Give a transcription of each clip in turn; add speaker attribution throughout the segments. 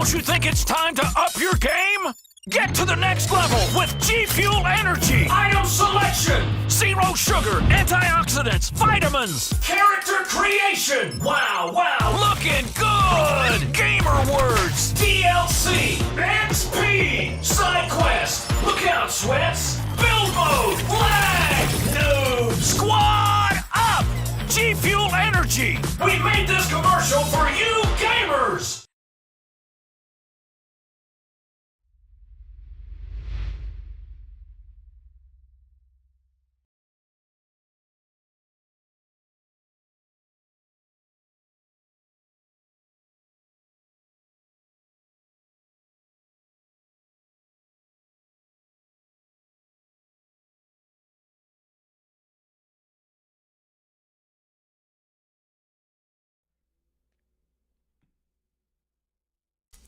Speaker 1: Don't you think it's time to up your game? Get to the next level with G Fuel Energy. Item selection. Zero sugar, antioxidants, vitamins. Character creation. Wow, looking good. Gamer words. DLC. XP. Side quest. Look out, sweats. Build mode. Lag. Noob. Squad up. G Fuel Energy. We made this commercial for you gamers.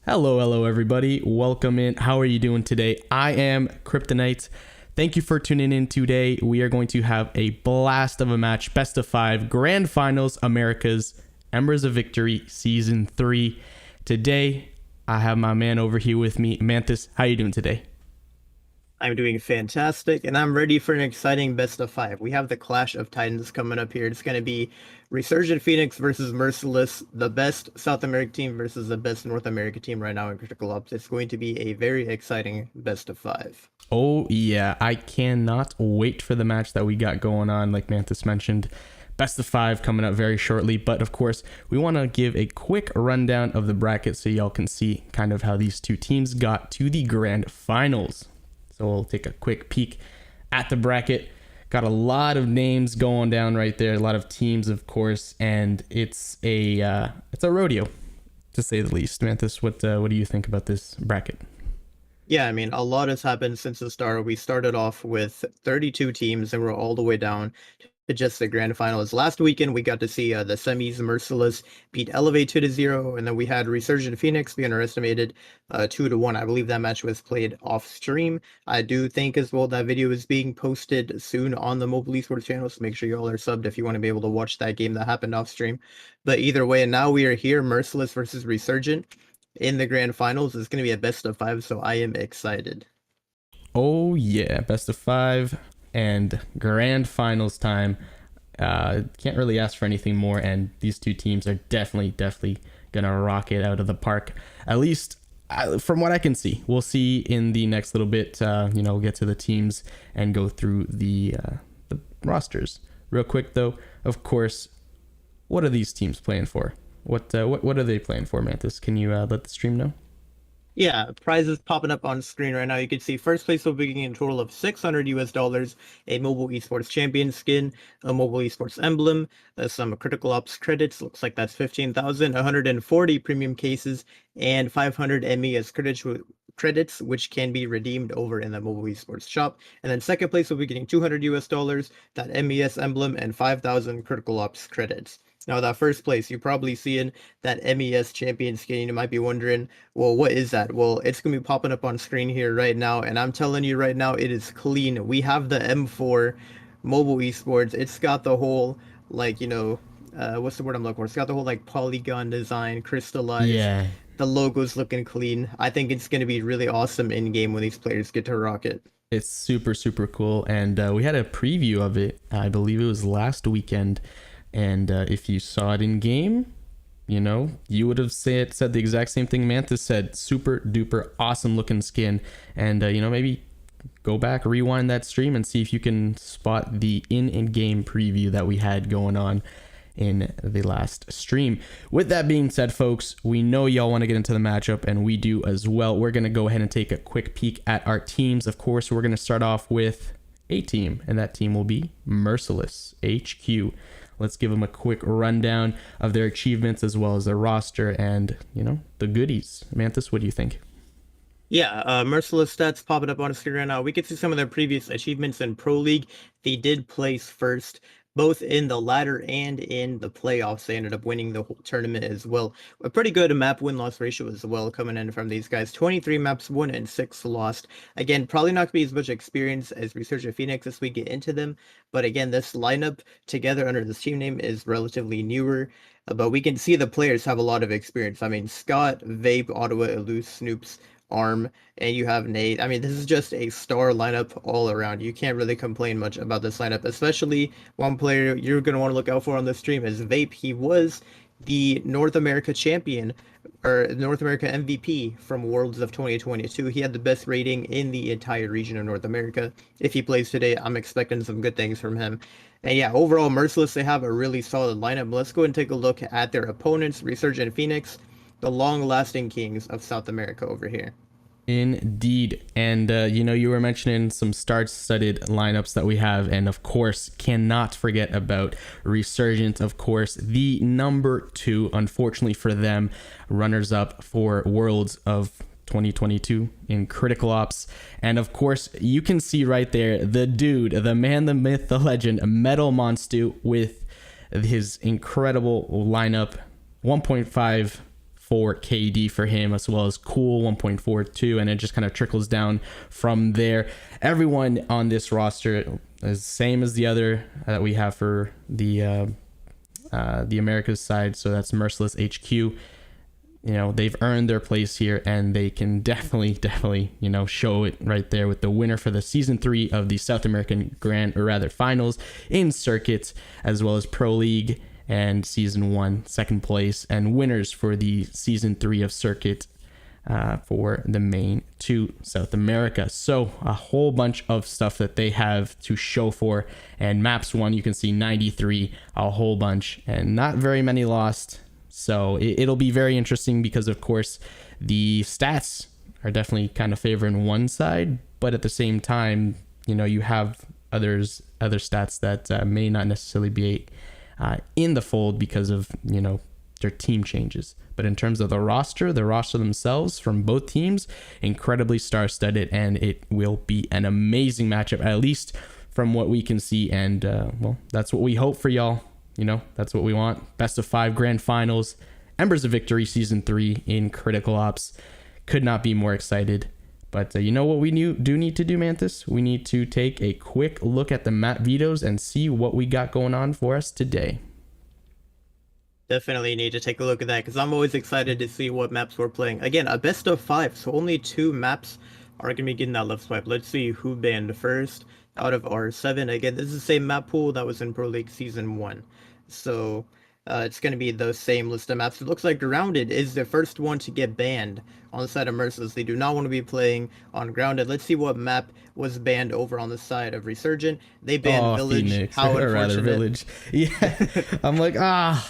Speaker 2: Hello everybody. Welcome in. How are you doing today? I am Kryptonite. Thank you for tuning in today. We are going to have a blast of a match, best of 5, grand finals, America's Embers of Victory, season 3. Today, I have my man over here with me, Mantis. How you doing today?
Speaker 3: I'm doing fantastic, and I'm ready for an exciting best of 5. We have the Clash of Titans coming up here. It's going to be Resurgent Phoenix versus Merciless, the best South American team versus the best North American team right now in Critical Ops. It's going to be a very exciting best of 5.
Speaker 2: Oh yeah, I cannot wait for the match that we got going on, like Mantis mentioned. Best of 5 coming up very shortly, but of course, we want to give a quick rundown of the bracket so y'all can see kind of how these two teams got to the grand finals. So we'll take a quick peek at the bracket. Got a lot of names going down right there, a lot of teams, of course, and it's a rodeo, to say the least. Mantis, what do you think about this bracket?
Speaker 3: Yeah, I mean, a lot has happened since the start. We started off with 32 teams, and we're all the way down to just the grand finals. Last weekend, we got to see the semis. Merciless beat Elevate 2-0, and then we had Resurgent Phoenix be underestimated 2-1. I believe that match was played off stream. I do think as well that video is being posted soon on the Mobile Esports channel, so make sure you all are subbed if you want to be able to watch that game that happened off stream. But either way, and now we are here, Merciless versus Resurgent in the grand finals. It's going to be a best of 5, so I am excited.
Speaker 2: Oh yeah, best of 5 and grand finals time. Can't really ask for anything more, and these two teams are definitely gonna rock it out of the park, at least from what I can see. We'll see in the next little bit. We'll get to the teams and go through the rosters real quick, though. Of course, what are these teams playing for? What are they playing for, Mantis? Can you let the stream know?
Speaker 3: Yeah, prizes popping up on screen right now. You can see first place will be getting a total of $600, a mobile esports champion skin, a mobile esports emblem, some critical ops credits. Looks like that's 15,000, 140 premium cases, and 500 MES credits, which can be redeemed over in the mobile esports shop. And then second place will be getting $200, that MES emblem, and 5,000 critical ops credits. Now, that first place, you're probably seeing that MES champion skin. You might be wondering, well, what is that? Well, it's going to be popping up on screen here right now. And I'm telling you right now, it is clean. We have the M4 mobile esports. It's got the whole, what's the word I'm looking for? It's got the whole, polygon design, crystallized.
Speaker 2: Yeah.
Speaker 3: The logo's looking clean. I think it's going to be really awesome in-game when these players get to rock it.
Speaker 2: It's super cool. And we had a preview of it. I believe it was last weekend. And if you saw it in game, you would have said the exact same thing Mantis said. Super duper awesome looking skin. And, maybe go back, rewind that stream and see if you can spot the in-game preview that we had going on in the last stream. With that being said, folks, we know y'all want to get into the matchup, and we do as well. We're going to go ahead and take a quick peek at our teams. Of course, we're going to start off with a team, and that team will be Merciless HQ. Let's give them a quick rundown of their achievements as well as their roster and, the goodies. Mantis, what do you think?
Speaker 3: Yeah, Merciless stats popping up on the screen right now. We can see some of their previous achievements in Pro League. They did place first, both in the ladder and in the playoffs. They ended up winning the whole tournament as well. A pretty good map win-loss ratio as well coming in from these guys. 23 maps won and 6 lost. Again, probably not going to be as much experience as Resurgent Phoenix as we get into them. But again, this lineup together under this team name is relatively newer. But we can see the players have a lot of experience. I mean, Scott, Vape, Ottawa, Eluse, Snoops, Arm, and you have Nate. I mean, this is just a star lineup all around. You can't really complain much about this lineup, especially one player you're going to want to look out for on the stream is Vape. He was the North America champion or North America MVP from Worlds of 2022. He had the best rating in the entire region of North America. If he plays today, I'm expecting some good things from him. And yeah, overall, Merciless, they have a really solid lineup. Let's go and take a look at their opponents, Resurgent Phoenix, the long-lasting kings of South America over here.
Speaker 2: Indeed. And, you were mentioning some star-studded lineups that we have. And, of course, cannot forget about Resurgent, of course, the number 2, unfortunately for them, runners-up for Worlds of 2022 in Critical Ops. And, of course, you can see right there the dude, the man, the myth, the legend, Metal Monstu with his incredible lineup, 1.5 for KD for him, as well as Cool 1.42, and it just kind of trickles down from there. Everyone on this roster is the same as the other that we have for the Americas side, so that's Merciless HQ. They've earned their place here, and they can definitely, show it right there with the winner for the Season 3 of the South American Finals in Circuit, as well as Pro League and Season 1, second place, and winners for the Season 3 of Circuit for the main 2 South America. So a whole bunch of stuff that they have to show for. And Maps 1, you can see 93, a whole bunch, and not very many lost. So it'll be very interesting because, of course, the stats are definitely kind of favoring one side, but at the same time, you have other stats that may not necessarily be in the fold because of their team changes. But in terms of the roster themselves from both teams, incredibly star-studded, and it will be an amazing matchup, at least from what we can see. And that's what we hope for y'all. That's what we want. Best of 5 grand finals, Embers of Victory Season 3 in Critical Ops. Could not be more excited. But you know what we do need to do, Mantis? We need to take a quick look at the map vetoes and see what we got going on for us today.
Speaker 3: Definitely need to take a look at that because I'm always excited to see what maps we're playing. Again, a best of 5, so only 2 maps are going to be getting that left swipe. Let's see who banned first out of our 7. Again, this is the same map pool that was in Pro League Season 1. So it's going to be the same list of maps. It looks like Grounded is the first one to get banned on the side of Merciless. They do not want to be playing on Grounded. Let's see what map was banned over on the side of Resurgent. They banned Village.
Speaker 2: Phoenix.
Speaker 3: How
Speaker 2: or rather
Speaker 3: unfortunate.
Speaker 2: Village. Yeah, I'm like, I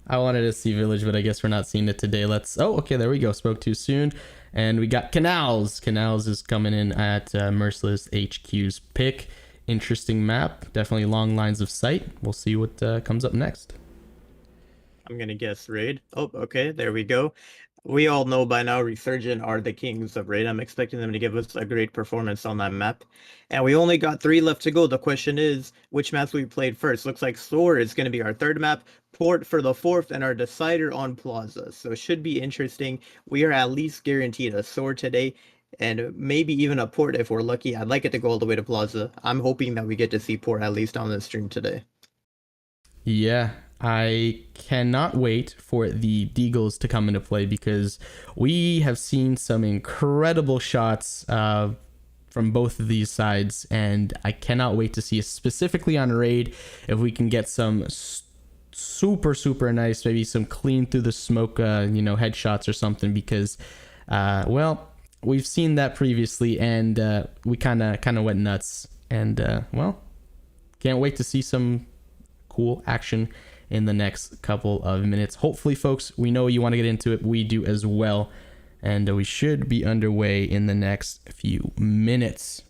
Speaker 2: wanted to see Village, but I guess we're not seeing it today. Okay, there we go. Spoke too soon. And we got Canals. Canals is coming in at Merciless HQ's pick. Interesting map. Definitely long lines of sight. We'll see what comes up next.
Speaker 3: I'm going to guess Raid. Oh, okay, there we go. We all know by now Resurgent are the kings of Raid. I'm expecting them to give us a great performance on that map. And we only got 3 left to go. The question is, which maps we played first? Looks like Soar is going to be our 3rd map, Port for the 4th, and our decider on Plaza. So it should be interesting. We are at least guaranteed a Soar today, and maybe even a Port if we're lucky. I'd like it to go all the way to Plaza. I'm hoping that we get to see Port at least on the stream today.
Speaker 2: Yeah, I cannot wait for the Deagles to come into play because we have seen some incredible shots from both of these sides, and I cannot wait to see, specifically on Raid, if we can get some super nice, maybe some clean through the smoke, headshots or something, because, we've seen that previously, and we kind of went nuts, and can't wait to see some cool action in the next couple of minutes. Hopefully, folks, we know you want to get into it. We do as well. And we should be underway in the next few minutes.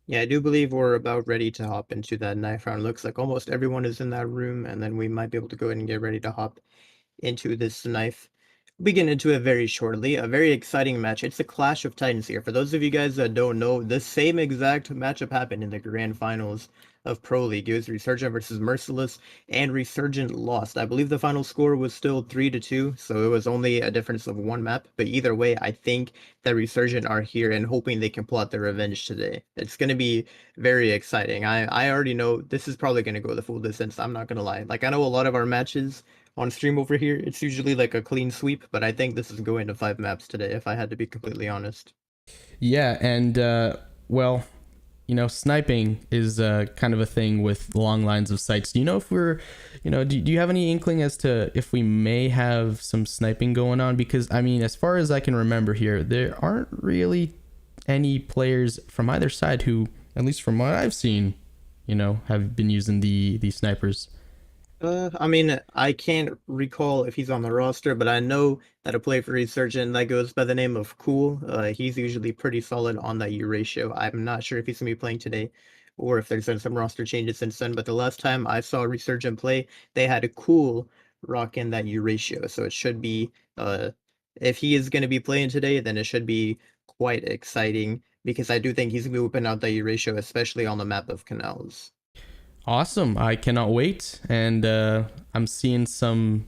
Speaker 3: Yeah, I do believe we're about ready to hop into that knife round. Looks like almost everyone is in that room, and then we might be able to go ahead and get ready to hop into this knife We get into it very shortly. A very exciting match. It's a clash of titans here. For those of you guys that don't know, the same exact matchup happened in the grand finals of Pro League. It was Resurgent versus Merciless, and Resurgent lost. I believe the final score was still 3-2, so it was only a difference of one map. But either way, I think that Resurgent are here and hoping they can pull out their revenge today. It's going to be very exciting. I already know this is probably going to go the full distance. I'm not going to lie. Like, I know a lot of our matches on stream over here, it's usually like a clean sweep, but I think this is going to 5 maps today, if I had to be completely honest.
Speaker 2: Yeah, and well, sniping is kind of a thing with long lines of sights. Do you know if we're, do you have any inkling as to if we may have some sniping going on? Because, I mean, as far as I can remember here, there aren't really any players from either side who, at least from what I've seen, have been using the snipers.
Speaker 3: I mean, I can't recall if he's on the roster, but I know that a player for Resurgent that goes by the name of Cool, he's usually pretty solid on that U ratio. I'm not sure if he's gonna be playing today or if there's been some roster changes since then, but the last time I saw Resurgent play, they had a Cool rocking that U ratio, so it should be, if he is gonna be playing today, then it should be quite exciting because I do think he's gonna be whipping out that U ratio, especially on the map of Canals.
Speaker 2: Awesome! I cannot wait, and I'm seeing some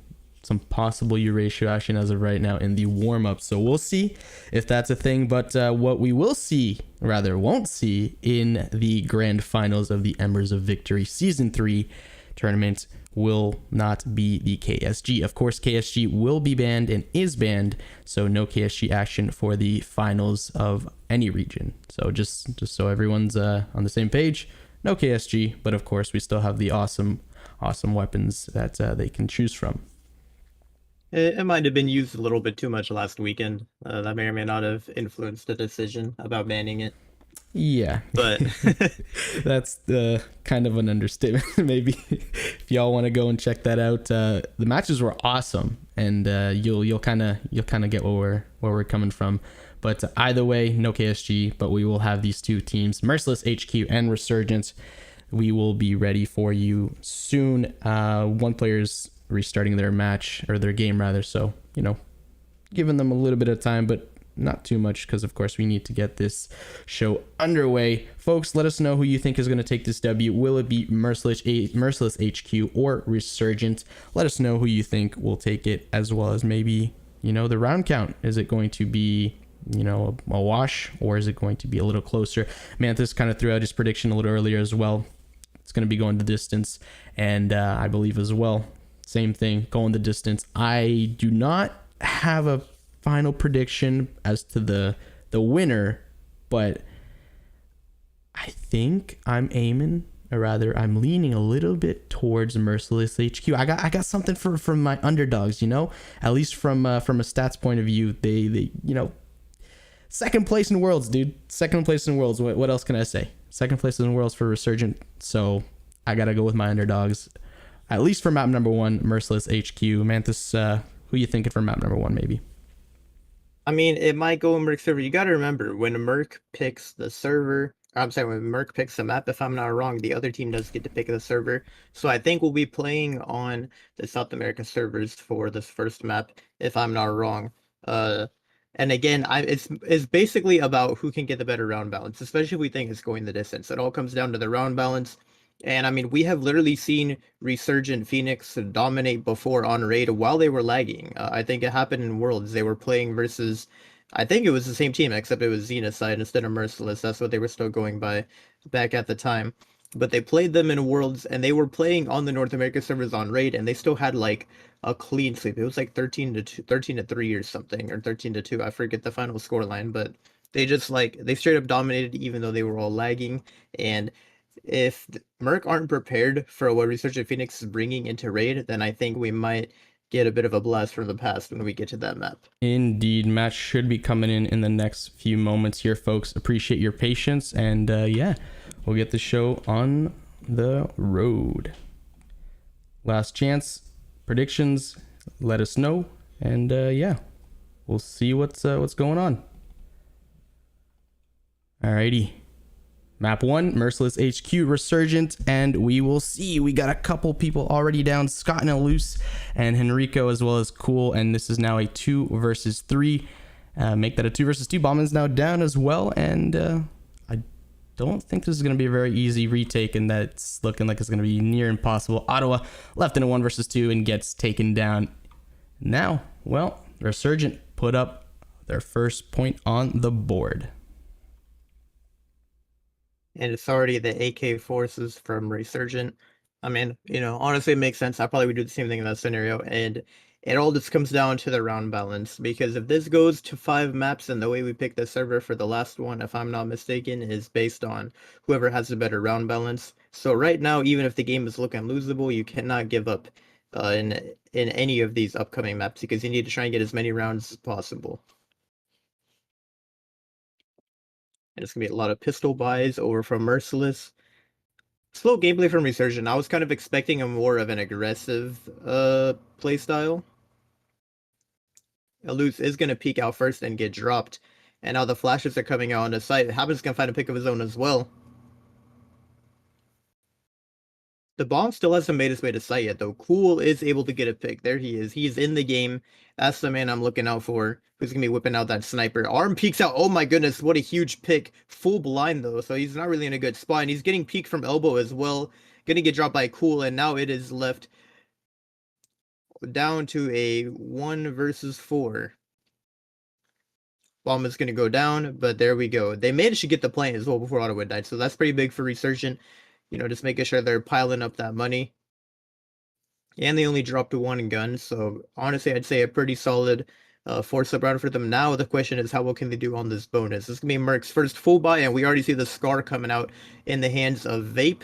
Speaker 2: possible Eurasia action as of right now in the warm up. So we'll see if that's a thing. But what we will see, rather won't see, in the grand finals of the Embers of Victory Season 3 tournament will not be the KSG. Of course, KSG will be banned and is banned, so no KSG action for the finals of any region. So just so everyone's on the same page. No KSG, but of course we still have the awesome weapons that they can choose from.
Speaker 3: It might have been used a little bit too much last weekend. That may or may not have influenced the decision about banning it.
Speaker 2: Yeah,
Speaker 3: But
Speaker 2: that's kind of an understatement. Maybe if y'all want to go and check that out, the matches were awesome, and you'll kind of get where we're coming from. But either way, no KSG, but we will have these two teams, Merciless HQ and Resurgence. We will be ready for you soon. One player's restarting their match, or their game rather, so, giving them a little bit of time, but not too much, because of course we need to get this show underway. Folks, let us know who you think is going to take this W. Will it be Merciless HQ or Resurgent? Let us know who you think will take it, as well as maybe, the round count. Is it going to be a wash, or is it going to be a little closer? Manthus kind of threw out his prediction a little earlier as well. It's going to be going the distance, and I believe as well, same thing, going the distance. I do not have a final prediction as to the winner, but I think I'm I'm leaning a little bit towards Merciless HQ. I got something from my underdogs, at least from a stats point of view. They second place in Worlds, dude. Second place in Worlds. What else can I say? Second place in Worlds for Resurgent. So I got to go with my underdogs. At least for map number 1, Merciless HQ. Manthus, who you thinking for map number 1, maybe?
Speaker 3: I mean, it might go in Merc server. You got to remember, when Merc picks the server, I'm sorry, when Merc picks the map, if I'm not wrong, the other team does get to pick the server. So I think we'll be playing on the South America servers for this first map, if I'm not wrong. And again, it's basically about who can get the better round balance, especially if we think it's going the distance. It all comes down to the round balance. And I mean, we have literally seen Resurgent Phoenix dominate before on raid while they were lagging. I think it happened in Worlds. They were playing versus, I think it was the same team, except it was Zenith side instead of Merciless. That's what they were still going by back at the time. But they played them in Worlds, and they were playing on the North America servers on raid, and they still had like a clean sweep. It was like 13-3 or something, or 13-2. I forget the final scoreline, but they just they straight up dominated even though they were all lagging. And if Merc aren't prepared for what Resurgent Phoenix is bringing into raid, then I think we might get a bit of a blast from the past when we get to that map.
Speaker 2: Indeed, match should be coming in the next few moments here, folks. Appreciate your patience, and yeah, we'll get the show on the road. Last chance predictions, let us know, and yeah, we'll see what's going on. Alrighty, Map 1, Merciless HQ, Resurgent, and we will see. We got a couple people already down, Scott and Eluse, and Henrico, as well as Cool, and this is now a 2 versus 3. Make that a 2 versus 2. Bauman's now down as well, and I don't think this is going to be a very easy retake, and that's looking like it's going to be near impossible. Ottawa left in a 1 versus 2 and gets taken down. Now, well, Resurgent put up their first point on the board.
Speaker 3: And it's already the AK forces from Resurgent. I mean, honestly, it makes sense. I probably would do the same thing in that scenario. And it all just comes down to the round balance. Because if this goes to 5 maps, and the way we pick the server for the last one, if I'm not mistaken, is based on whoever has the better round balance. So right now, even if the game is looking losable, you cannot give up in any of these upcoming maps, because you need to try and get as many rounds as possible. And it's going to be a lot of pistol buys over from Merciless. Slow gameplay from Resurgent. I was kind of expecting a more of an aggressive playstyle. Eluse is going to peek out first and get dropped. And now the flashes are coming out on the site. Habit's going to find a pick of his own as well. The bomb still hasn't made his way to site yet, though. Cool is able to get a pick. There he is. He's in the game. That's the man I'm looking out for, who's going to be whipping out that sniper. Arm peeks out. Oh my goodness, what a huge pick. Full blind, though, so he's not really in a good spot. And he's getting peeked from elbow as well. Going to get dropped by Cool, and now it is left down to a 1 versus 4. Bomb is going to go down, but there we go. They managed to get the plant as well before Ottawa died, so that's pretty big for Resurgent. Just making sure they're piling up that money. And they only dropped 1 gun, so honestly, I'd say a pretty solid force-up round for them. Now the question is, how well can they do on this bonus? This is going to be Merc's first full buy, and we already see the scar coming out in the hands of Vape.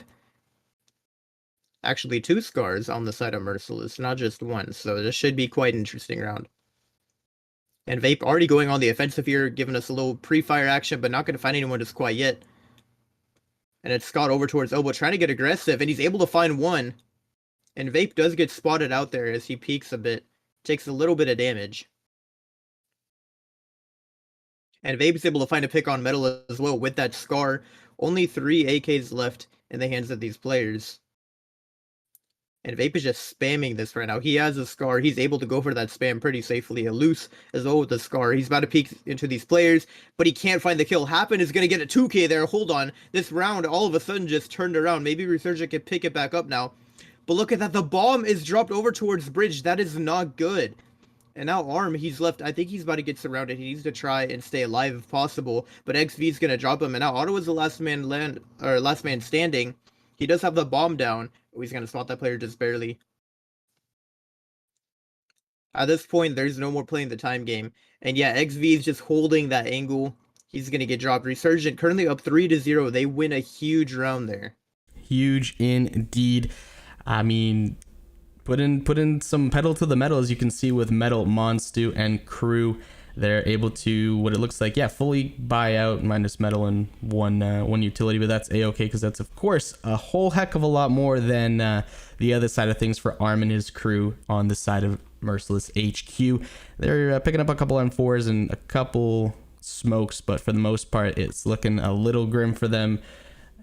Speaker 3: Actually, 2 scars on the side of Merciless, not just 1, so this should be quite an interesting round. And Vape already going on the offensive here, giving us a little pre-fire action, but not going to find anyone just quite yet. And it's Scott over towards elbow, trying to get aggressive, and he's able to find 1. And Vape does get spotted out there as he peeks a bit. Takes a little bit of damage. And Vape is able to find a pick on metal as well with that scar. Only 3 AKs left in the hands of these players. And Vape is just spamming this right now. He has a scar. He's able to go for that spam pretty safely. Eluse as well with the scar. He's about to peek into these players, but he can't find the kill. Happen is going to get a 2K there. Hold on. This round all of a sudden just turned around. Maybe Resurgent can pick it back up now. But look at that. The bomb is dropped over towards Bridge. That is not good. And now Arm, he's left. I think he's about to get surrounded. He needs to try and stay alive if possible. But XV is going to drop him. And now Ottawa's the last man standing. He does have the bomb down. Oh, he's going to spot that player just barely. At this point, there's no more playing the time game. And yeah, XV is just holding that angle. He's going to get dropped. Resurgent currently up 3-0. They win a huge round there.
Speaker 2: Huge indeed. I mean, put in some pedal to the metal, as you can see with Metal, Monstu, and Crew. They're able to, what it looks like, yeah, fully buy out minus metal and one utility, but that's a-okay, because that's, of course, a whole heck of a lot more than the other side of things for Arm and his crew on the side of Merciless HQ. They're picking up a couple M4s and a couple smokes, but for the most part, it's looking a little grim for them.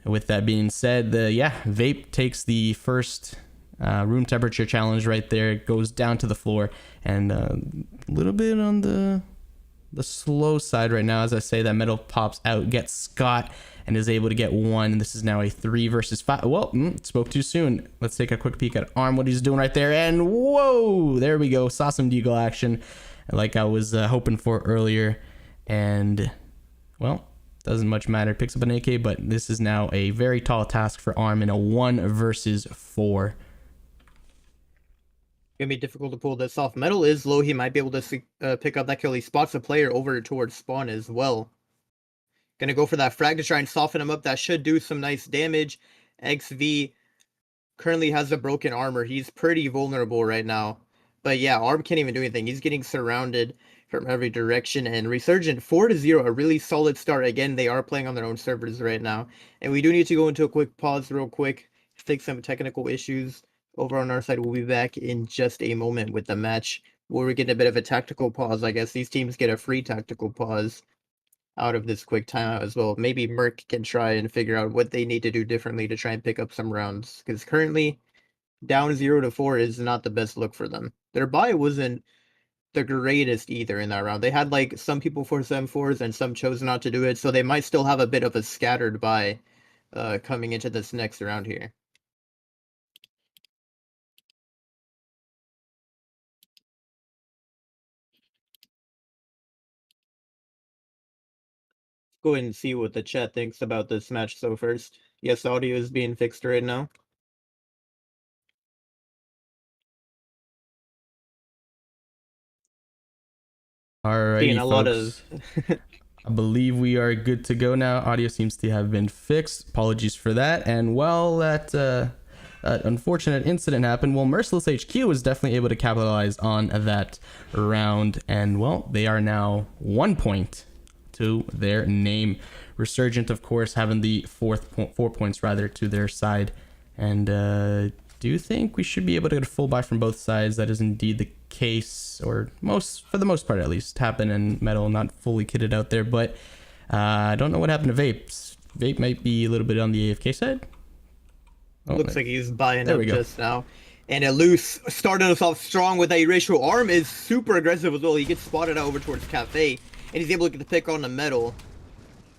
Speaker 2: With that being said, Vape takes the first room temperature challenge right there. It goes down to the floor, and a little bit on the slow side right now. As I say, that metal pops out, gets Scott, and is able to get 1. And this is now a 3 versus 5. Well, spoke too soon. Let's take a quick peek at Arm, what he's doing right there. And whoa, there we go. Saw some deagle action like I was hoping for earlier. And, well, doesn't much matter. Picks up an AK, but this is now a very tall task for Arm in a 1 versus 4.
Speaker 3: Gonna be difficult to pull this off. Metal is low. He might be able to pick up that kill. He spots a player over towards spawn as well. Gonna go for that frag to try and soften him up. That should do some nice damage. XV currently has a broken armor. He's pretty vulnerable right now. But yeah, Arm can't even do anything. He's getting surrounded from every direction. And Resurgent 4-0, a really solid start. Again, they are playing on their own servers right now. And we do need to go into a quick pause real quick, fix some technical issues. Over on our side, we'll be back in just a moment with the match where we get a bit of a tactical pause. I guess these teams get a free tactical pause. out of this quick timeout as well. Maybe Merc can try and figure out what they need to do differently to try and pick up some rounds. Because currently, down 0-4 is not the best look for them. Their buy wasn't the greatest either in that round. They had like some people 4-7-4s and some chose not to do it, so they might still have a bit of a scattered buy coming into this next round here. Go ahead and see what the chat thinks about this match so first. Yes, audio is being fixed right now. Seeing
Speaker 2: Alrighty,
Speaker 3: a lot
Speaker 2: folks. I believe we are good to go now. Audio seems to have been fixed. Apologies for that. And while that unfortunate incident happened, well, Merciless HQ was definitely able to capitalize on that round. And, well, they are now 1 point to their name. Resurgent, of course, having the 4 points rather to their side. And do you think we should be able to get a full buy from both sides? That is indeed the case, or for the most part at least. Happen and Metal not fully kitted out there, but I don't know what happened to Vapes. Vape might be a little bit on the AFK side.
Speaker 3: Looks like he's buying up just now. And Loose started us off strong with a ratio. Arm is super aggressive as well. He gets spotted out over towards Cafe, and he's able to get the pick on the Metal.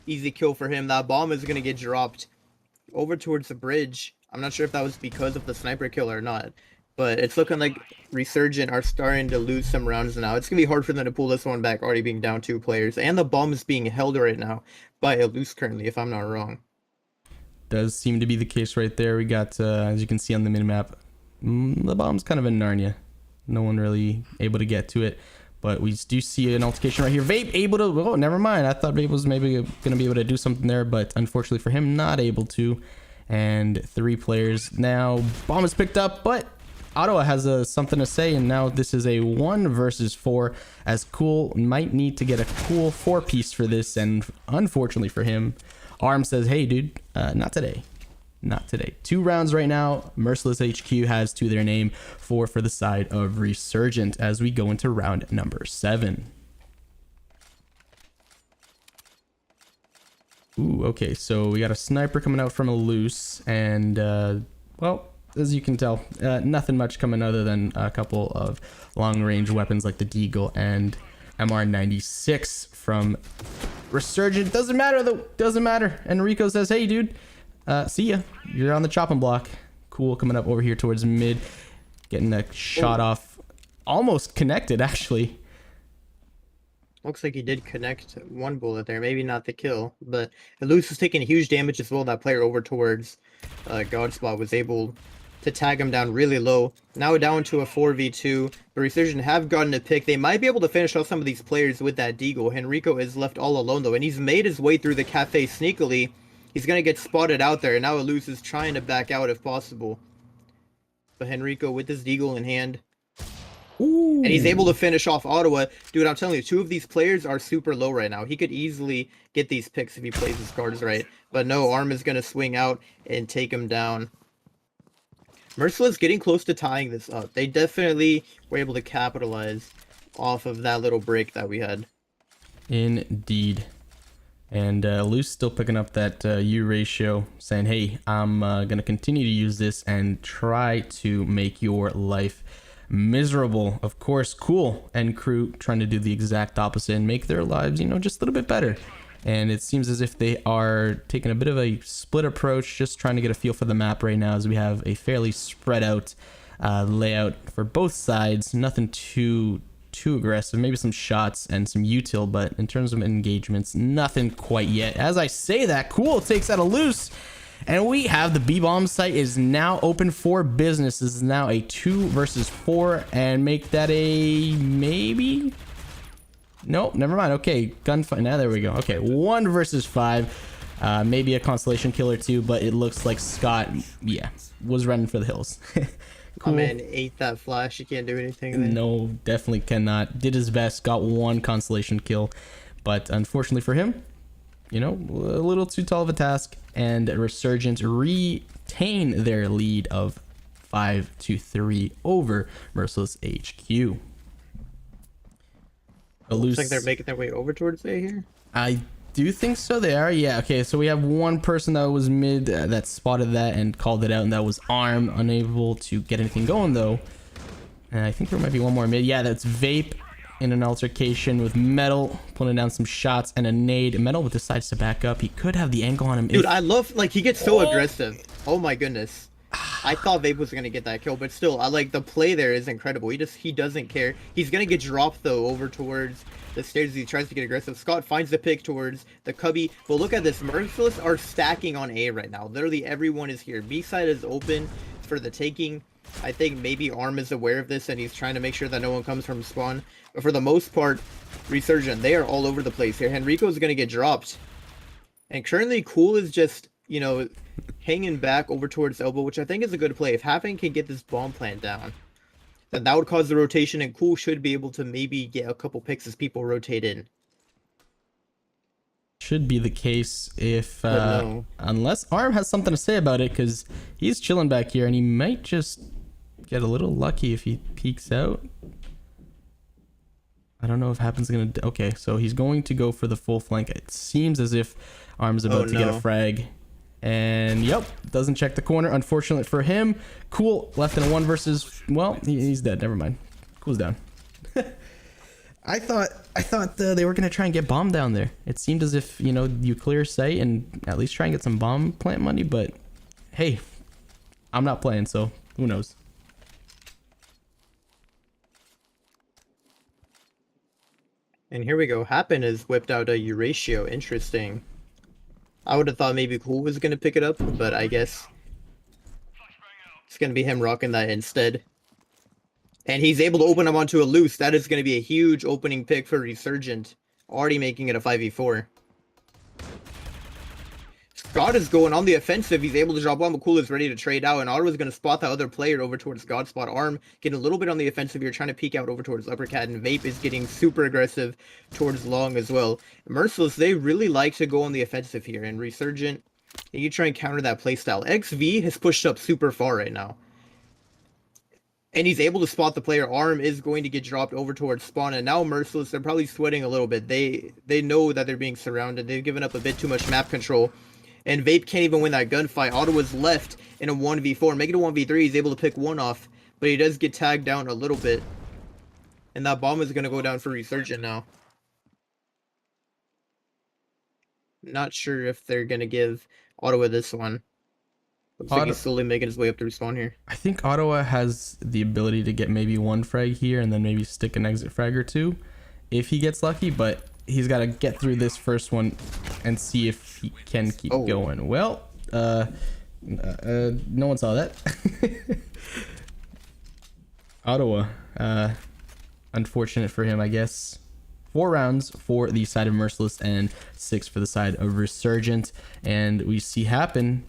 Speaker 3: Easy kill for him. That bomb is going to get dropped over towards the bridge. I'm not sure if that was because of the sniper kill or not, but it's looking like Resurgent are starting to lose some rounds now. It's going to be hard for them to pull this one back, already being down 2 players. And the bomb is being held right now by Loose currently, if I'm not wrong.
Speaker 2: Does seem to be the case right there. We got, as you can see on the minimap, the bomb's kind of in Narnia. No one really able to get to it. But we do see an altercation right here. Vape able to... Oh, never mind. I thought Vape was maybe going to be able to do something there, but unfortunately for him, not able to. And 3 players now. Bomb is picked up, but Ottawa has something to say, and now this is a 1 versus 4, as Cool might need to get a cool 4-piece for this, and unfortunately for him, Arm says, hey dude, not today. Not today. 2 rounds right now. Merciless HQ has to their name. 4 for the side of Resurgent as we go into round number 7. Ooh, okay, so we got a sniper coming out from a Loose, and, well, as you can tell, nothing much coming other than a couple of long-range weapons like the Deagle and MR96 from Resurgent. Doesn't matter, though. Doesn't matter. Enrico says, hey, dude, see ya. You're on the chopping block. Cool, coming up over here towards mid. Getting a shot off. Almost connected, actually.
Speaker 3: Looks like he did connect 1 bullet there. Maybe not the kill, but Loose is taking huge damage as well. That player over towards Godspot was able to tag him down really low. Now down to a 4v2. The Resurgent have gotten a pick. They might be able to finish off some of these players with that Deagle. Henrico is left all alone, though, and he's made his way through the cafe sneakily. He's going to get spotted out there, and now Loose is trying to back out if possible. But Henrico with his Deagle in hand. Ooh. And he's able to finish off Ottawa. Dude, I'm telling you, 2 of these players are super low right now. He could easily get these picks if he plays his cards right. But no, Arm is going to swing out and take him down. Merciless getting close to tying this up. They definitely were able to capitalize off of that little break that we had.
Speaker 2: Indeed. And Loose still picking up that U ratio, saying, hey, I'm going to continue to use this and try to make your life miserable. Of course, Cool and crew trying to do the exact opposite and make their lives, just a little bit better. And it seems as if they are taking a bit of a split approach, just trying to get a feel for the map right now, as we have a fairly spread out layout for both sides. Nothing too aggressive, maybe some shots and some util, but in terms of engagements, nothing quite yet. As I say that, Cool takes out a Loose, and we have the B-bomb site is now open for business. This is now a 2 versus 4, and make that a maybe. Nope, never mind. Okay, gunfight. Now there we go. Okay, 1 versus 5. Maybe a constellation kill or 2, but it looks like Scott, was running for the hills. Cool.
Speaker 3: Oh man, ate that flash. You can't do anything there.
Speaker 2: No, definitely cannot. Did his best, got 1 constellation kill, but unfortunately for him, a little too tall of a task, and Resurgent retain their lead of 5-3 over Merciless HQ.
Speaker 3: Looks like they're making their way over towards A here.
Speaker 2: I do think so. They are. Yeah. Okay. So we have one person that was mid that spotted that and called it out, and that was Arm, unable to get anything going though. And I think there might be one more mid. Yeah, that's Vape in an altercation with Metal, pulling down some shots and a nade. Metal decides to back up. He could have the angle on him.
Speaker 3: Dude, I love, like, he gets so aggressive. Oh my goodness. I thought Vape was gonna get that kill, but still, I like the play there is incredible. He doesn't care. He's gonna get dropped though over towards the stairs as he tries to get aggressive. Scott finds the pick towards the cubby. But look at this. Merciless are stacking on A right now. Literally everyone is here. B side is open for the taking. I think maybe Arm is aware of this and he's trying to make sure that no one comes from spawn. But for the most part, Resurgent, they are all over the place here. Henrico is gonna get dropped. And currently Cool is just, you know, hanging back over towards Elbow, which I think is a good play. If Happen can get this bomb plant down, then that would cause the rotation, and Cool should be able to maybe get a couple picks as people rotate in.
Speaker 2: Should be the case if,
Speaker 3: no.
Speaker 2: unless Arm has something to say about it, because he's chilling back here, and he might just get a little lucky if he peeks out. I don't know if Happen's gonna... Okay, so he's going to go for the full flank. It seems as if Arm's about to get a frag. And yep, doesn't check the corner. Unfortunate for him. Cool left in a 1 versus... Well, he's dead. Never mind. Cool's down. I thought they were gonna try and get bomb down there. It seemed as if, you know, you clear sight and at least try and get some bomb plant money. But hey, I'm not playing, so who knows?
Speaker 3: And here we go. Happen has whipped out a Euratio. Interesting. I would have thought maybe Cool was going to pick it up, but I guess it's going to be him rocking that instead. And he's able to open up onto a loose. That is going to be a huge opening pick for Resurgent. Already making it a 5v4. Scott is going on the offensive. He's able to drop one, but Cool is ready to trade out. And Ottawa's going to spot that other player over towards God spot. Arm getting a little bit on the offensive here, trying to peek out over towards Uppercat. And Vape is getting super aggressive towards Long as well. Merciless, they really like to go on the offensive here. And Resurgent, you try and counter that playstyle. XV has pushed up super far right now. And he's able to spot the player. Arm is going to get dropped over towards spawn. And now Merciless, they're probably sweating a little bit. They know that they're being surrounded. They've given up a bit too much map control. And Vape can't even win that gunfight. Ottawa's left in a 1v4. Make it a 1v3. He's able to pick one off. But he does get tagged down a little bit. And that bomb is going to go down for Resurgent now. Not sure if they're going to give Ottawa this one. Looks like he's slowly making his way up to respawn here.
Speaker 2: I think Ottawa has the ability to get maybe one frag here and then maybe stick an exit frag or two if he gets lucky, but he's got to get through this first one and see if he can keep going. Well, no one saw that. Ottawa, unfortunate for him, I guess. 4 rounds for the side of Merciless and 6 for the side of Resurgent. And we see Happen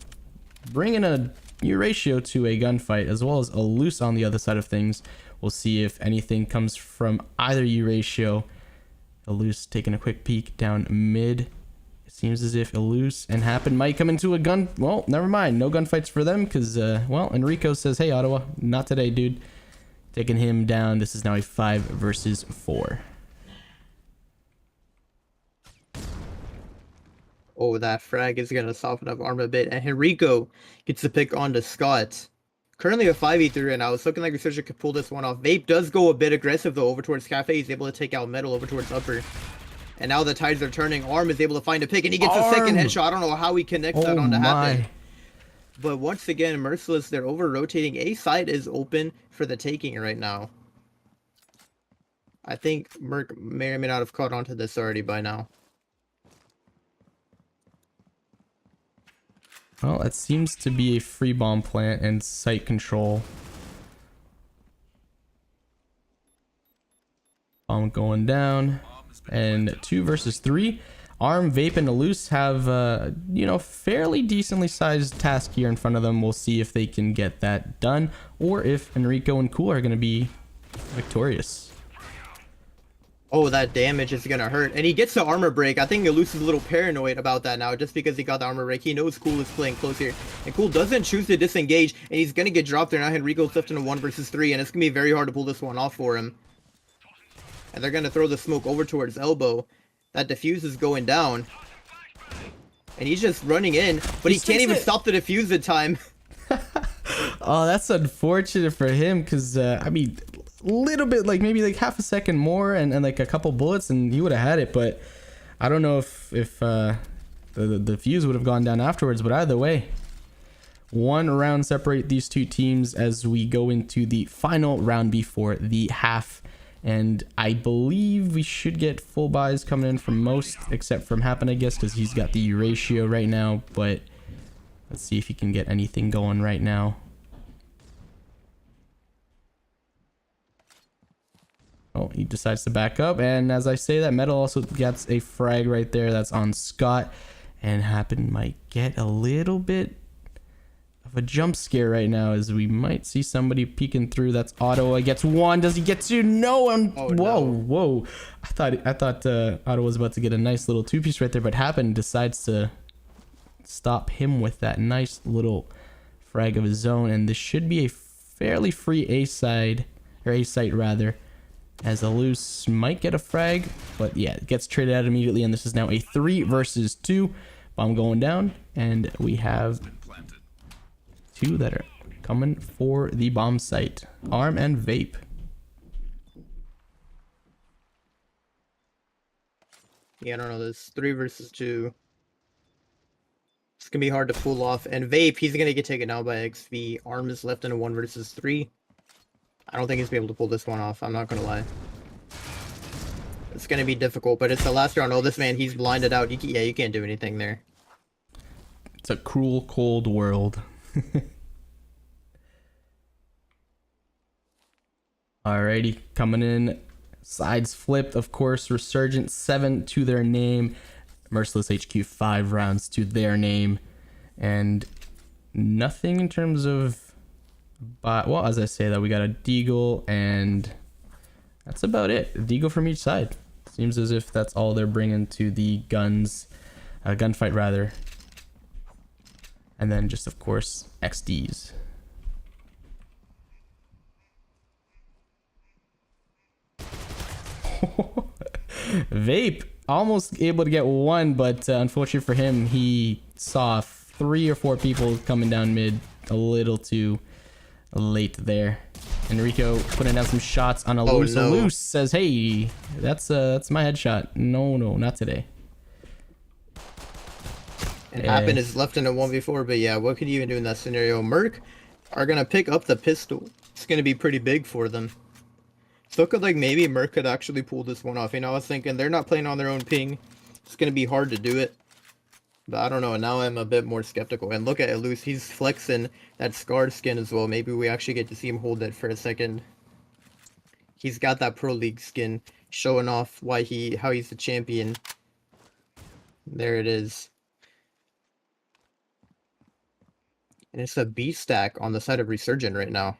Speaker 2: bringing a Euratio to a gunfight, as well as a Loose on the other side of things. We'll see if anything comes from either Euratio. Loose taking a quick peek down mid. It seems as if Loose and Happen might come into a gun. Well, never mind. No gunfights for them because, well, Enrico says, hey, Ottawa, not today, dude. Taking him down. This is now a 5 versus 4.
Speaker 3: Oh, that frag is going to soften up Arm a bit. And Henrico gets the pick onto Scott. Currently a 5v3 and I was looking like Resurgent could pull this one off. Vape does go a bit aggressive though over towards Cafe. He's able to take out Metal over towards Upper. And now the tides are turning. Arm is able to find a pick and he gets a second headshot. I don't know how he connects that onto Happen. But once again, Merciless, they're over-rotating. A side is open for the taking right now. I think Merc may or may not have caught onto this already by now.
Speaker 2: Well, it seems to be a free bomb plant and site control. Bomb going down. And 2 versus 3. Arm, Vape, and Loose have, you know, fairly decently sized task here in front of them. We'll see if they can get that done, or if Enrico and Cool are going to be victorious.
Speaker 3: Oh, that damage is going to hurt. And he gets the armor break. I think Loose is a little paranoid about that now, just because he got the armor break. He knows Cool is playing close here. And Cool doesn't choose to disengage, and he's going to get dropped there. Now Enrico's left in a 1 versus 3, and it's going to be very hard to pull this one off for him. And they're going to throw the smoke over towards Elbow. That defuse is going down. And he's just running in, but he can't even stop the defuse in time.
Speaker 2: Oh, that's unfortunate for him, because I mean, little bit, like maybe like half a second more and like a couple bullets and he would have had it. But I don't know if the fuse would have gone down afterwards. But either way, one round separate these two teams as we go into the final round before the half. And I believe we should get full buys coming in from most, except from Happen, I guess, because he's got the ratio right now. But let's see if he can get anything going right now. Oh, he decides to back up. And as I say that, Metal also gets a frag right there. That's on Scott. And Happen might get a little bit of a jump scare right now, as we might see somebody peeking through. That's Ottawa. Gets one. Does he get two? No. And
Speaker 3: oh,
Speaker 2: whoa,
Speaker 3: no.
Speaker 2: whoa. I thought Ottawa was about to get a nice little two-piece right there, but Happen decides to stop him with that nice little frag of his own. And this should be a fairly free A side, or A site rather, as a loose might get a frag, but yeah, it gets traded out immediately. And this is now a 3 versus 2. Bomb going down, and we have 2 that are coming for the bomb site. Arm and Vape.
Speaker 3: Yeah, I don't know. This 3 versus 2. It's gonna be hard to pull off. And Vape, he's gonna get taken out by XV. Arm is left in a 1 versus 3. I don't think he's gonna be able to pull this one off. I'm not gonna lie. It's gonna be difficult, but it's the last round. Oh, this man, he's blinded out. Yeah, you can't do anything there.
Speaker 2: It's a cruel, cold world. Alrighty, coming in. Sides flipped, of course. Resurgent 7 to their name. Merciless HQ 5 rounds to their name. And nothing in terms of... well, as I say that, we got a Deagle, and that's about it. A Deagle from each side. Seems as if that's all they're bringing to the gunfight rather. And then just, of course, XDs. Vape almost able to get one, but unfortunately for him, he saw 3 or 4 people coming down mid a little too late there. Enrico putting down some shots on a loose.
Speaker 3: No.
Speaker 2: Loose says, "Hey, that's my headshot." No, not today.
Speaker 3: And Happen is left in a 1v4, but yeah, what could you even do in that scenario? Merc are gonna pick up the pistol. It's gonna be pretty big for them. So it could, like, maybe Merc could actually pull this one off. You know, I was thinking they're not playing on their own ping. It's gonna be hard to do it. But I don't know, now I'm a bit more skeptical. And look at Eluse, he's flexing that Scarred skin as well. Maybe we actually get to see him hold it for a second. He's got that Pro League skin, showing off how he's the champion. There it is. And it's a B stack on the side of Resurgent right now.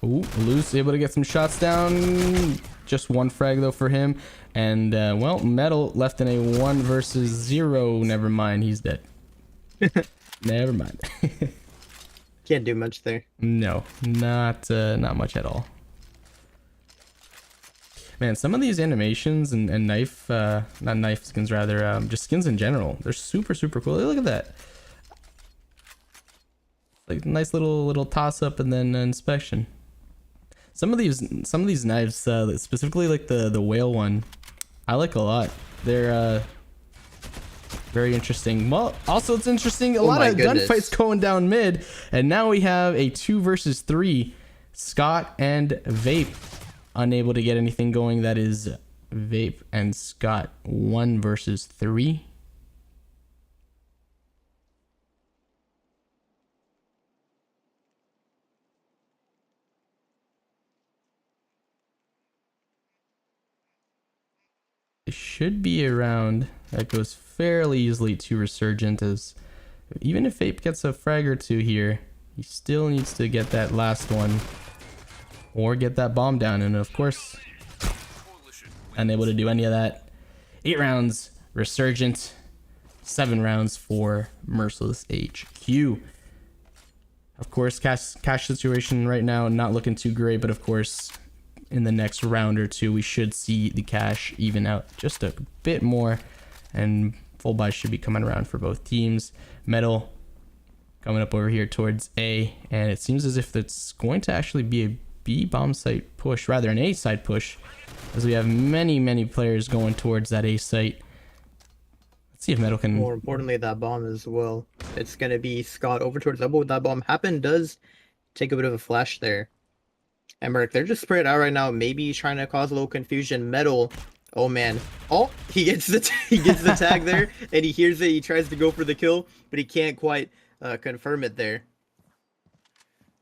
Speaker 2: Ooh, Loose able to get some shots down. Just one frag though for him. And well, Metal left in a 1 versus 0. Never mind, he's dead. Never mind.
Speaker 3: Can't do much there.
Speaker 2: No, not much at all. Man, some of these animations and knife, not knife skins rather, just skins in general, they're super cool. Look at that. Like nice little toss up and then inspection. Some of these knives, specifically like the whale one, I like a lot. They're very interesting. Well, also it's interesting, a lot of gunfights going down mid, and now we have a 2 versus 3. Scott and Vape unable to get anything going. That is Vape and Scott 1 versus 3. It should be a round that goes fairly easily to Resurgent, as even if Vape gets a frag or 2 here, he still needs to get that last one or get that bomb down, and of course unable to do any of that. 8 rounds Resurgent, 7 rounds for Merciless HQ. Of course, cash situation right now not looking too great, but of course in the next round or two, we should see the cash even out just a bit more, and full buys should be coming around for both teams. Metal coming up over here towards A, and it seems as if it's going to actually be a B bomb site push, rather an A side push, as we have many players going towards that A site. Let's see if Metal can...
Speaker 3: More importantly, that bomb as well. It's going to be Scott over towards elbow. That bomb happened, does take a bit of a flash there. And Merc, they're just spread out right now, maybe trying to cause a little confusion. Metal, oh man. Oh, he gets the tag there, and he hears it. He tries to go for the kill, but he can't quite confirm it there.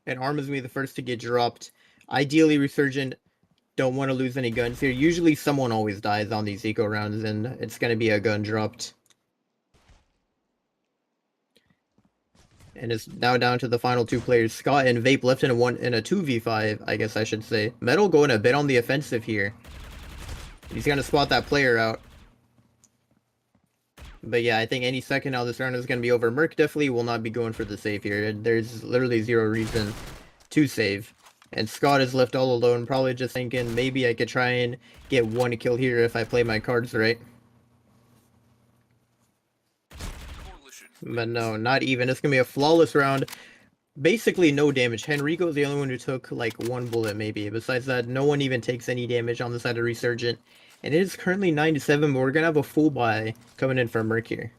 Speaker 3: And Arm is going to be the first to get dropped. Ideally, Resurgent don't want to lose any guns here. Usually someone always dies on these eco rounds, and it's going to be a gun dropped. And it's now down to the final two players. Scott and Vape left in a 2v5, I guess I should say. Metal going a bit on the offensive here. He's going to spot that player out. But yeah, I think any second now this round is going to be over. Merc definitely will not be going for the save here. There's literally zero reason to save. And Scott is left all alone, probably just thinking maybe I could try and get one kill here if I play my cards right. But no, not even. It's going to be a flawless round. Basically no damage. Henrico's the only one who took like one bullet maybe. Besides that, no one even takes any damage on the side of Resurgent. And it is currently 9-7, but we're going to have a full buy coming in from Merc here.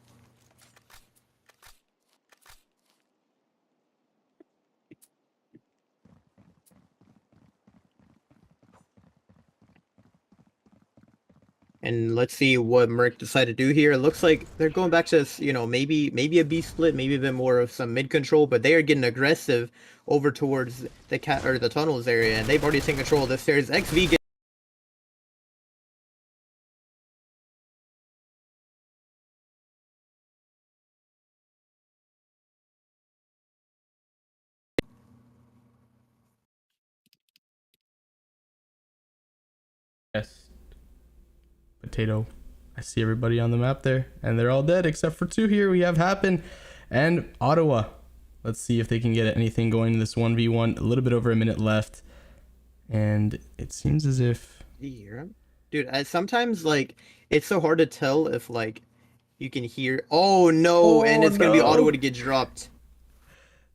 Speaker 3: And let's see what Merc decided to do here. It looks like they're going back to, you know, maybe a B split, maybe a bit more of some mid control, but they are getting aggressive over towards the the tunnels area, and they've already taken control of the stairs. XV gets
Speaker 2: Yes. Potato. I see everybody on the map there, and they're all dead except for two here. We have Happen and Ottawa. Let's see if they can get anything going in this 1v1. A little bit over a minute left, and it seems as if...
Speaker 3: Dude, sometimes, like, it's so hard to tell if, like, you can hear... Oh, no! And it's going to be Ottawa to get dropped.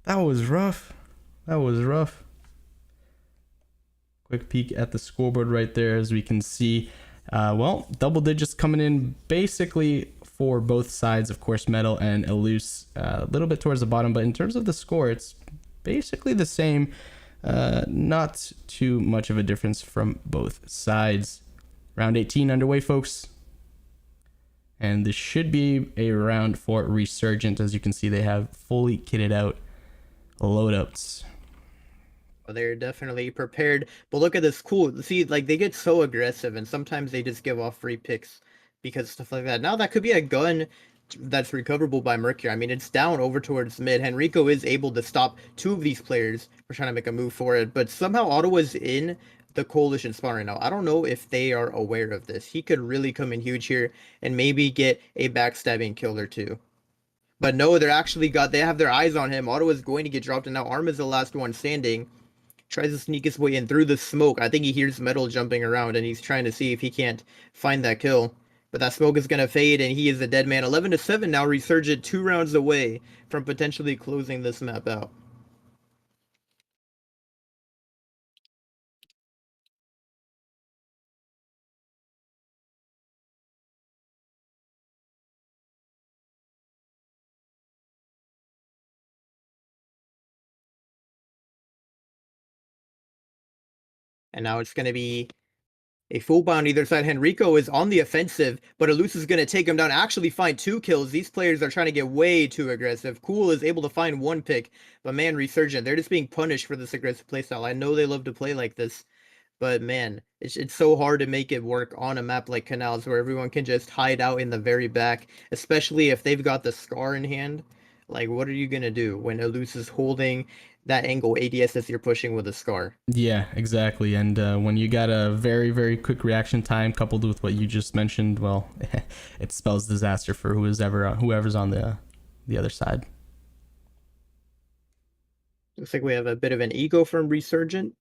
Speaker 2: That was rough. That was rough. Quick peek at the scoreboard right there, as we can see. Well, double digits coming in basically for both sides. Of course, Metal and Eluse a little bit towards the bottom, but in terms of the score, it's basically the same. Not too much of a difference from both sides. Round 18 underway, folks. And this should be a round for Resurgent. As you can see, they have fully kitted out loadouts.
Speaker 3: They're definitely prepared, but look at this. Cool. See, like, they get so aggressive, and sometimes they just give off free picks because stuff like that. Now that could be a gun that's recoverable by Mercury. I mean, it's down over towards mid. Henrico is able to stop two of these players for trying to make a move for it, but somehow Ottawa's in the coalition spawn right now. I don't know if they are aware of this. He could really come in huge here and maybe get a backstabbing kill or two. But no, they have their eyes on him. Ottawa's going to get dropped, and now Arm is the last one standing. Tries to sneak his way in through the smoke. I think he hears Metal jumping around, and he's trying to see if he can't find that kill. But that smoke is going to fade, and he is a dead man. 11-7 now, Resurgent 2 rounds away from potentially closing this map out. And now it's going to be a full buy on either side. Henrico is on the offensive, but Eluse is going to take him down, actually find 2 kills. These players are trying to get way too aggressive. Cool is able to find 1 pick, but man, Resurgent, they're just being punished for this aggressive playstyle. I know they love to play like this, but man, it's so hard to make it work on a map like Canals where everyone can just hide out in the very back, especially if they've got the Scar in hand. Like, what are you going to do when Eluse is holding that angle ADS as you're pushing with a Scar?
Speaker 2: Yeah, exactly. And when you got a very quick reaction time coupled with what you just mentioned, well, it spells disaster for whoever's on the other side.
Speaker 3: Looks like we have a bit of an ego from Resurgent.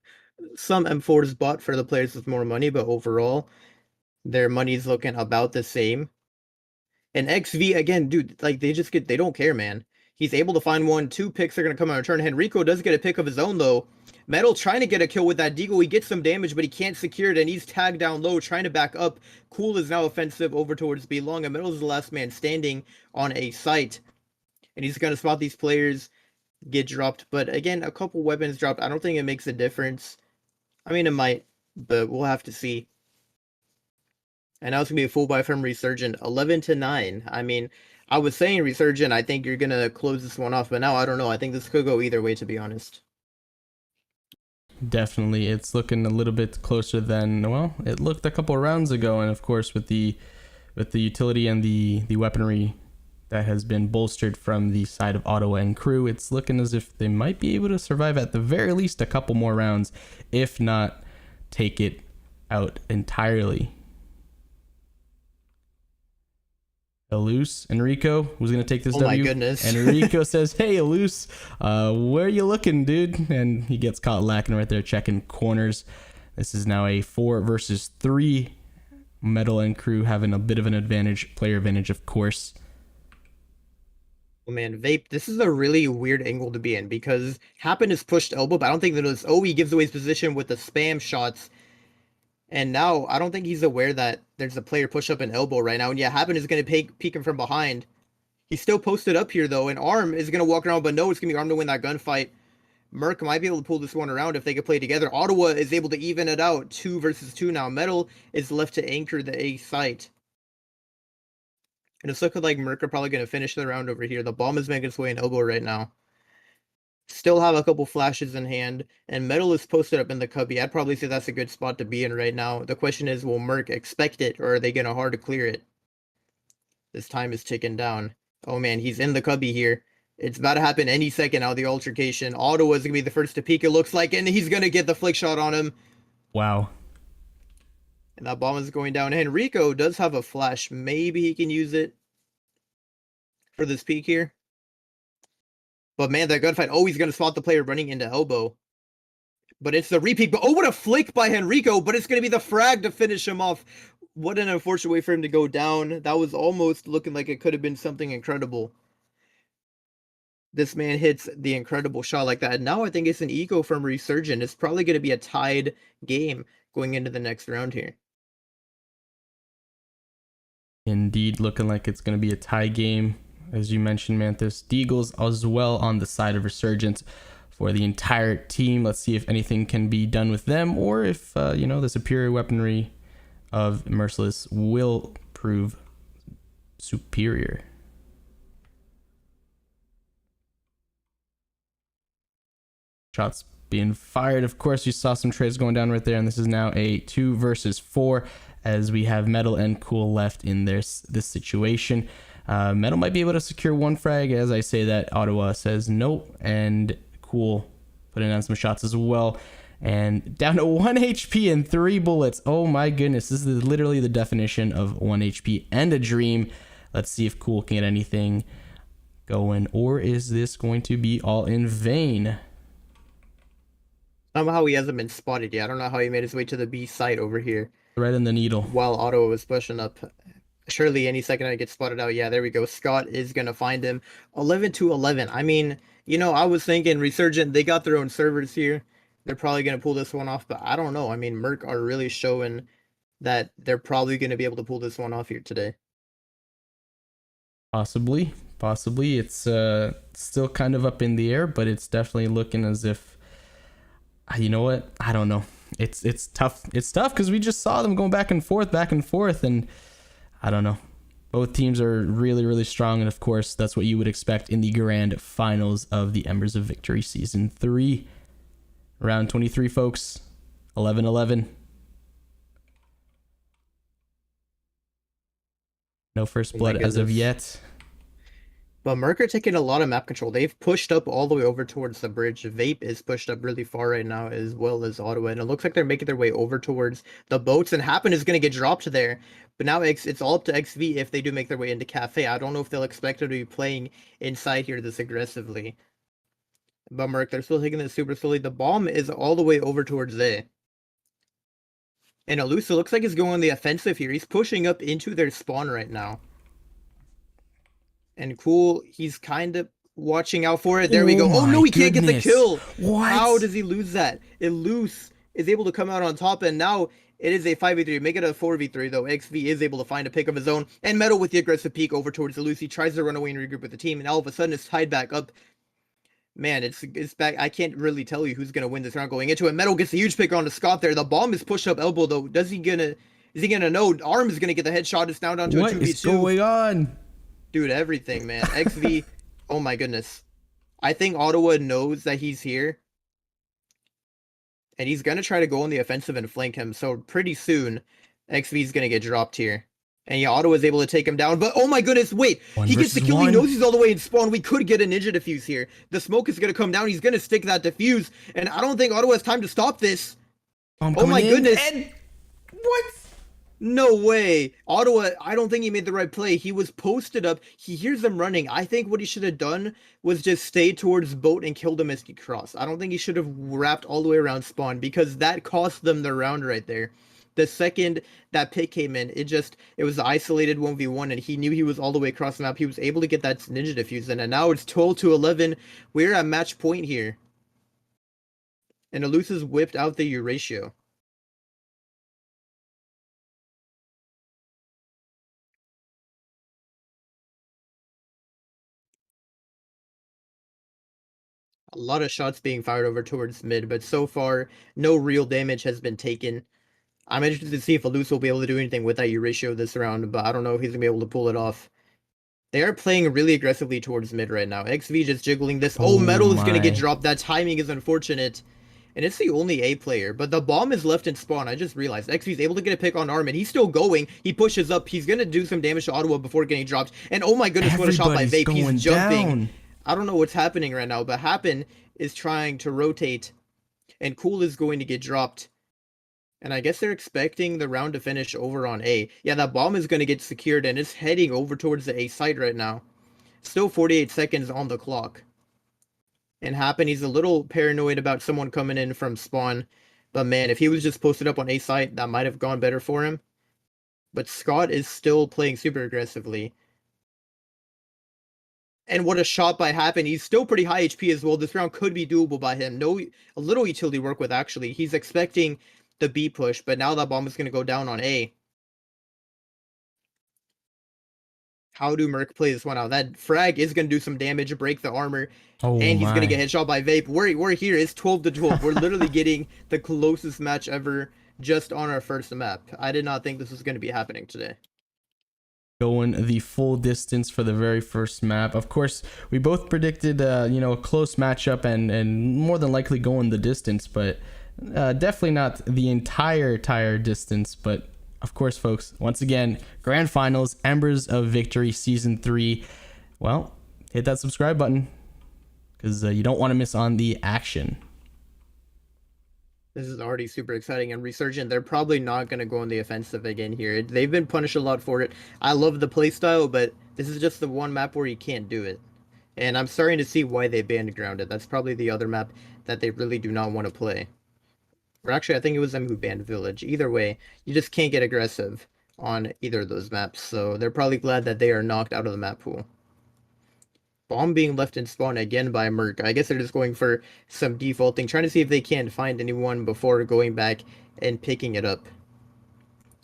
Speaker 3: Some M4s bought for the players with more money, but overall, their money's looking about the same. And XV again, dude, like they don't care, man. He's able to find one. Two picks are gonna come on return. Henrico does get a pick of his own though. Metal trying to get a kill with that Deagle. He gets some damage, but he can't secure it, and he's tagged down low, trying to back up. Cool is now offensive over towards B long, and Metal is the last man standing on a site. And he's gonna spot these players get dropped. But again, a couple weapons dropped. I don't think it makes a difference. I mean, it might, but we'll have to see. And now it's gonna be a full buy from Resurgent, 11-9. I mean, I was saying Resurgent, I think you're gonna close this one off, but now I don't know. I think this could go either way, to be honest.
Speaker 2: Definitely, it's looking a little bit closer than, well, it looked a couple rounds ago, and of course with the utility and the weaponry that has been bolstered from the side of Ottawa and crew, it's looking as if they might be able to survive at the very least a couple more rounds, if not take it out entirely. Eluse, Enrico, who's going to take this W.
Speaker 3: Oh my goodness.
Speaker 2: And Enrico says, hey, Eluse, where you looking, dude? And he gets caught lacking right there, checking corners. This is now a 4 versus 3. Metal and crew having a bit of an advantage, player advantage, of course.
Speaker 3: Oh man, Vape, this is a really weird angle to be in because Happen is pushed elbow, but I don't think that it's he gives away his position with the spam shots. And now I don't think he's aware that there's a player push up an elbow right now. And yeah, Happen is going to peek him from behind. He's still posted up here though, and Arm is going to walk around, but no, it's going to be Arm to win that gunfight. Merc might be able to pull this one around if they could play together. Ottawa is able to even it out, 2 versus 2 now. Metal is left to anchor the A site. And it's looking like Merc are probably going to finish the round over here. The bomb is making its way in elbow right now. Still have a couple flashes in hand, and Metal is posted up in the cubby. I'd probably say that's a good spot to be in right now. The question is, will Merc expect it, or are they going to hard to clear it? This time is ticking down. Oh man, he's in the cubby here. It's about to happen any second now, the altercation. Ottawa's going to be the first to peek, it looks like, and he's going to get the flick shot on him.
Speaker 2: Wow.
Speaker 3: And that bomb is going down. Henrico does have a flash. Maybe he can use it for this peek here. But man, that gunfight, he's going to spot the player running into elbow. But it's the repeat. But what a flick by Henrico. But it's going to be the frag to finish him off. What an unfortunate way for him to go down. That was almost looking like it could have been something incredible. This man hits the incredible shot like that. And now I think it's an eco from Resurgent. It's probably going to be a tied game going into the next round here.
Speaker 2: Indeed, looking like it's going to be a tie game. As you mentioned, Manthus, Deagles as well on the side of Resurgent for the entire team. Let's see if anything can be done with them, or if, the superior weaponry of Merciless will prove superior. Shots being fired. Of course, you saw some trades going down right there, and this is now a 2 versus 4 as we have Metal and Cool left in this situation. Metal might be able to secure one frag. As I say that, Ottawa says nope, and Cool putting on some shots as well. And down to 1 HP and 3 bullets. Oh my goodness, this is literally the definition of 1 HP and a dream. Let's see if Cool can get anything going, or is this going to be all in vain?
Speaker 3: Somehow he hasn't been spotted yet. I don't know how he made his way to the B site over here.
Speaker 2: Right in the needle.
Speaker 3: While Ottawa was pushing up. Surely any second I get spotted out. Yeah, there we go. Scott is going to find him. 11-11. I mean, I was thinking Resurgent, they got their own servers here. They're probably going to pull this one off, but I don't know. I mean, Merc are really showing that they're probably going to be able to pull this one off here today.
Speaker 2: Possibly. It's still kind of up in the air, but it's definitely looking as if, you know what? I don't know. It's tough. It's tough because we just saw them going back and forth, and I don't know. Both teams are really, really strong, and of course, that's what you would expect in the grand finals of the Embers of Victory Season 3. Round 23, folks. 11-11. No first blood as of yet.
Speaker 3: But Merc are taking a lot of map control. They've pushed up all the way over towards the bridge. Vape is pushed up really far right now, as well as Ottawa. And it looks like they're making their way over towards the boats. And Happen is going to get dropped there. But now it's all up to XV if they do make their way into Cafe. I don't know if they'll expect them to be playing inside here this aggressively. But Merc, they're still taking this super slowly. The bomb is all the way over towards A. And Elusa looks like he's going on the offensive here. He's pushing up into their spawn right now. And Cool, he's kind of watching out for it. There we go. Oh no, he can't get the kill.
Speaker 2: What?
Speaker 3: How does he lose that? Eluse is able to come out on top, and now it is a 5v3. Make it a 4v3 though. XV is able to find a pick of his own, and Metal with the aggressive peek over towards Eluse. He tries to run away and regroup with the team, and all of a sudden it's tied back up. Man, it's back. I can't really tell you who's gonna win this round going into it. Metal gets a huge pick on the Scott there. The bomb is pushed up elbow though. Is he gonna know? Arm is gonna get the headshot. It's now down to a 2v2.
Speaker 2: What is going on?
Speaker 3: Dude, everything, man. XV, oh my goodness. I think Ottawa knows that he's here. And he's going to try to go on the offensive and flank him. So pretty soon, XV's going to get dropped here. And yeah, Ottawa's able to take him down. But oh my goodness, wait. He gets the kill. He knows he's all the way in spawn. We could get a ninja defuse here. The smoke is going to come down. He's going to stick that defuse. And I don't think Ottawa has time to stop this. Oh my goodness.
Speaker 2: And what?
Speaker 3: No way. Ottawa, I don't think he made the right play. He was posted up. He hears them running. I think what he should have done was just stay towards boat and kill them as he crossed. I don't think he should have wrapped all the way around spawn because that cost them the round right there. The second that pick came in, it was the isolated 1v1 and he knew he was all the way across the map. He was able to get that ninja defuse in, and now it's 12-11. We're at match point here. And Elusa's whipped out the Euratio. A lot of shots being fired over towards mid, but so far, no real damage has been taken. I'm interested to see if Elusa will be able to do anything with that Euratio this round, but I don't know if he's going to be able to pull it off. They are playing really aggressively towards mid right now. XV just jiggling this. Oh, Metal is going to get dropped. That timing is unfortunate. And it's the only A player, but the bomb is left in spawn. I just realized XV is able to get a pick on Armin. He's still going. He pushes up. He's going to do some damage to Ottawa before getting dropped. And oh my goodness, what a shot by Vape. He's jumping.
Speaker 2: Down.
Speaker 3: I don't know what's happening right now, but Happen is trying to rotate, and Cool is going to get dropped. And I guess they're expecting the round to finish over on A. Yeah, that bomb is going to get secured, and it's heading over towards the A site right now. Still 48 seconds on the clock. And Happen, he's a little paranoid about someone coming in from spawn. But man, if he was just posted up on A site, that might have gone better for him. But Scott is still playing super aggressively. And what a shot by Happen. He's still pretty high HP as well. This round could be doable by him. A little utility work with, actually. He's expecting the B push, but now that bomb is going to go down on A. How do Merc play this one out? That frag is going to do some damage, break the armor, and he's going to get headshot by Vape. We're here. It's 12-12. We're literally getting the closest match ever just on our first map. I did not think this was going to be happening today.
Speaker 2: Going the full distance for the very first map. Of course, we both predicted, a close matchup and more than likely going the distance, but definitely not the entire distance. But of course, folks, once again, grand finals, Embers of Victory Season 3. Well, hit that subscribe button because you don't want to miss on the action.
Speaker 3: This is already super exciting and resurgent. They're probably not going to go on the offensive again here. They've been punished a lot for it. I love the playstyle, but this is just the one map where you can't do it. And I'm starting to see why they banned Grounded. That's probably the other map that they really do not want to play. Or actually, I think it was them who banned Village. Either way, you just can't get aggressive on either of those maps. So they're probably glad that they are knocked out of the map pool. Bomb being left in spawn again by Merc. I guess they're just going for some defaulting, trying to see if they can find anyone before going back and picking it up.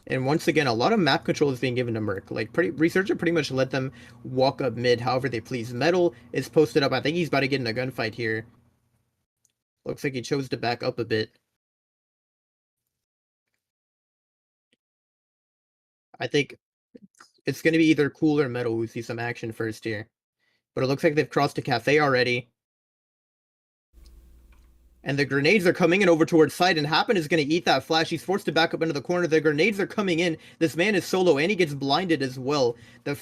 Speaker 3: And once again, a lot of map control is being given to Merc. Like, Researcher pretty much let them walk up mid however they please. Metal is posted up. I think he's about to get in a gunfight here. Looks like he chose to back up a bit. I think it's going to be either Cool or Metal who see some action first here. But it looks like they've crossed a cafe already. And the grenades are coming in over towards side, and Happen is going to eat that flash. He's forced to back up into the corner. The grenades are coming in. This man is solo, and he gets blinded as well. The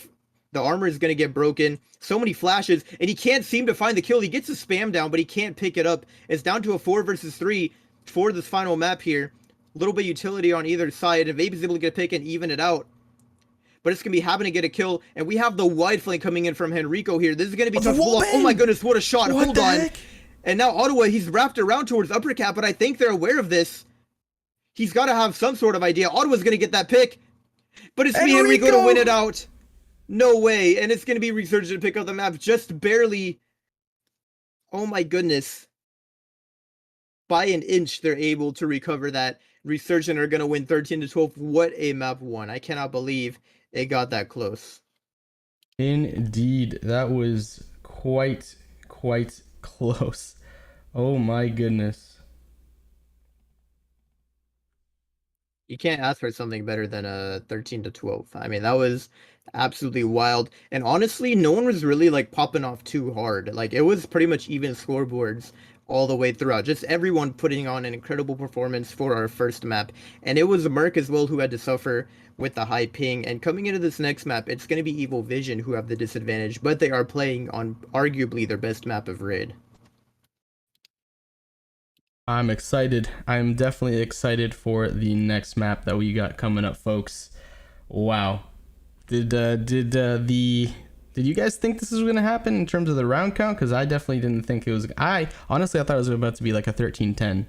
Speaker 3: armor is going to get broken. So many flashes, and he can't seem to find the kill. He gets a spam down, but he can't pick it up. It's down to a 4 versus 3 for this final map here. A little bit utility on either side, and Vape is able to get a pick and even it out. But it's going to be Happen to get a kill, and we have the wide flank coming in from Henrico here. This is going to be tough to pull off. Oh my goodness, what a shot. Hold on. And now Ottawa, he's wrapped around towards upper cap, but I think they're aware of this. He's got to have some sort of idea. Ottawa's going to get that pick. But it's me, Enrico, to win it out. No way. And it's going to be Resurgent to pick up the map just barely. Oh my goodness. By an inch, they're able to recover that. Resurgent are going to win 13-12. What a map one. I cannot believe it got that close.
Speaker 2: Indeed. That was quite close. Oh my goodness.
Speaker 3: You can't ask for something better than a 13-12. I mean, that was absolutely wild. And honestly, no one was really like popping off too hard. Like, it was pretty much even scoreboards all the way throughout. Just everyone putting on an incredible performance for our first map. And it was Merc as well who had to suffer with the high ping. And coming into this next map, it's going to be Evil Vision who have the disadvantage, but they are playing on arguably their best map of Raid.
Speaker 2: I'm excited. I'm definitely excited for the next map that we got coming up, folks. Wow. Did you guys think this was going to happen in terms of the round count? Because I definitely didn't think it was. Honestly, I thought it was about to be like a 13-10.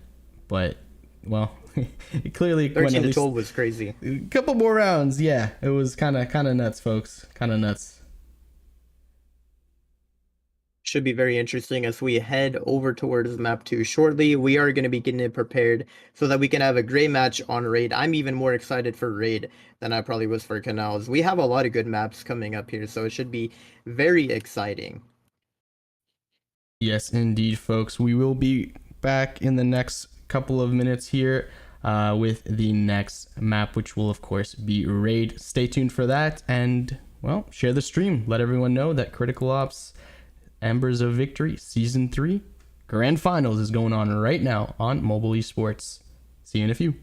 Speaker 2: But, well, it clearly
Speaker 3: 13-12 was crazy.
Speaker 2: A couple more rounds. Yeah, it was kind of nuts, folks. Kind of nuts.
Speaker 3: Should be very interesting as we head over towards map 2 shortly. We are going to be getting it prepared so that we can have a great match on Raid. I'm even more excited for Raid than I probably was for Canals. We have a lot of good maps coming up here, so it should be very exciting.
Speaker 2: Yes, indeed, folks. We will be back in the next couple of minutes here with the next map, which will, of course, be Raid. Stay tuned for that, and, well, share the stream. Let everyone know that Critical Ops Embers of Victory Season 3 Grand Finals is going on right now on Mobile Esports. See you in a few.